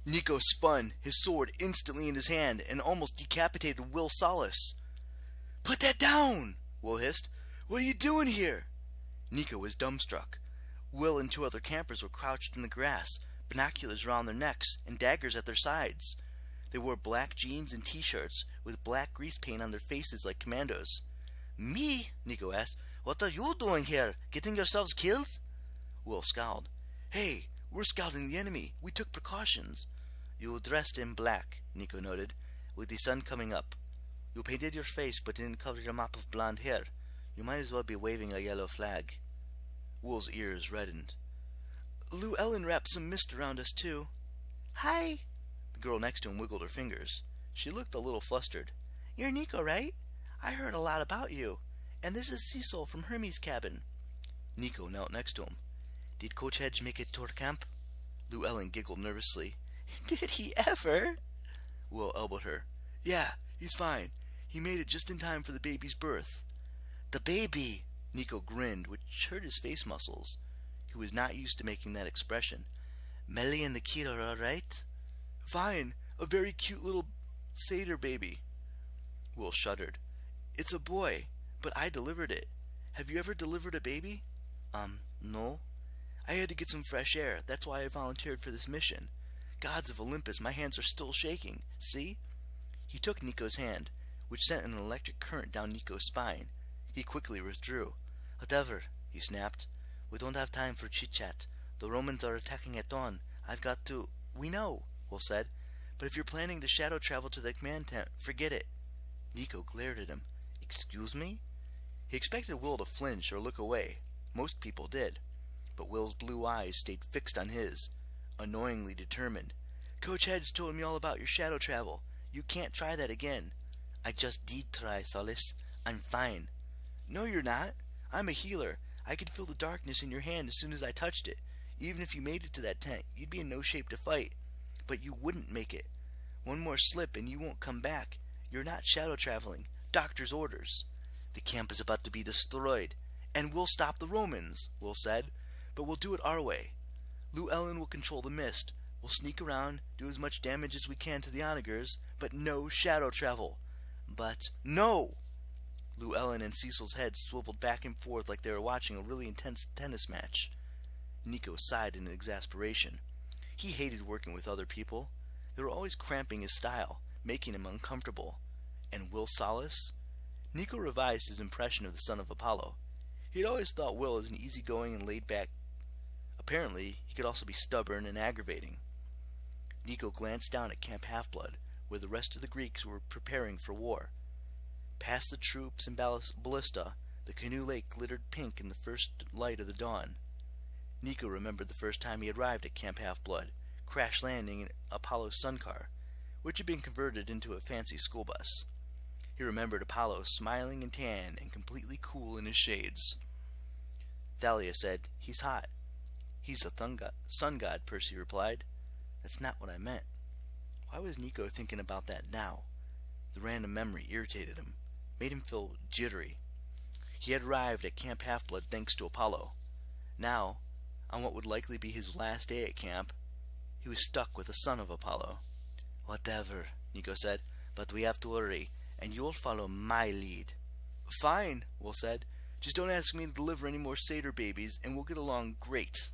Nico spun, his sword instantly in his hand, and almost decapitated Will Solis. "Put that down!" Will hissed. "What are you doing here?" Nico was dumbstruck. Will and two other campers were crouched in the grass, binoculars around their necks and daggers at their sides. They wore black jeans and t-shirts with black grease paint on their faces like commandos. "Me?" Nico asked. "What are you doing here? Getting yourselves killed?" Will scowled. "Hey, we're scouting the enemy. We took precautions." "You dressed in black," Nico noted, "with the sun coming up. You painted your face but didn't cover your mop of blonde hair. You might as well be waving a yellow flag." Will's ears reddened. "Lou Ellen wrapped some mist around us, too." "Hi!" The girl next to him wiggled her fingers. She looked a little flustered. "You're Nico, right? I heard a lot about you. And this is Cecil from Hermes' cabin." Nico knelt next to him. "Did Coach Hedge make it to our camp?" Lou Ellen giggled nervously. "Did he ever?" Will elbowed her. "Yeah, he's fine. He made it just in time for the baby's birth." "The baby!" Nico grinned, which hurt his face muscles. He was not used to making that expression. "Melly and the kid are all right?" "Fine. A very cute little satyr baby." Will shuddered. "It's a boy, but I delivered it. Have you ever delivered a baby?" No. "I had to get some fresh air. That's why I volunteered for this mission. Gods of Olympus, my hands are still shaking. See?" He took Nico's hand, which sent an electric current down Nico's spine. He quickly withdrew. "Whatever," he snapped. "We don't have time for chit-chat. The Romans are attacking at dawn. I've got to—" "We know," Will said. "But if you're planning to shadow travel to the command tent, forget it." Nico glared at him. "Excuse me?" He expected Will to flinch or look away. Most people did. But Will's blue eyes stayed fixed on his, annoyingly determined. "Coach Hedge told me all about your shadow travel. You can't try that again." "I just did try, Solis. I'm fine." "No, you're not. I'm a healer. I could feel the darkness in your hand as soon as I touched it. Even if you made it to that tent, you'd be in no shape to fight. But you wouldn't make it. One more slip and you won't come back. You're not shadow traveling. Doctor's orders." "The camp is about to be destroyed." "And we'll stop the Romans," Will said. "But we'll do it our way. Lou Ellen will control the mist. We'll sneak around, do as much damage as we can to the onagers, but no shadow travel." "But—" "No!" Lou Ellen and Cecil's heads swiveled back and forth like they were watching a really intense tennis match. Nico sighed in exasperation. He hated working with other people. They were always cramping his style, making him uncomfortable. And Will Solis? Nico revised his impression of the son of Apollo. He had always thought Will as an easygoing and laid-back. Apparently, he could also be stubborn and aggravating. Nico glanced down at Camp Half-Blood, where the rest of the Greeks were preparing for war. Past the troops and ballista, the canoe lake glittered pink in the first light of the dawn. Nico remembered the first time he arrived at Camp Half-Blood, crash landing in Apollo's sun car, which had been converted into a fancy school bus. He remembered Apollo smiling and tan and completely cool in his shades. Thalia said, "He's hot." "He's a sun god," Percy replied. "That's not what I meant." Why was Nico thinking about that now? The random memory irritated him, made him feel jittery. He had arrived at Camp Half-Blood thanks to Apollo. Now, on what would likely be his last day at camp, he was stuck with the son of Apollo. "Whatever," Nico said, "but we have to hurry, and you'll follow my lead." "Fine," Will said. "Just don't ask me to deliver any more satyr babies, and we'll get along great."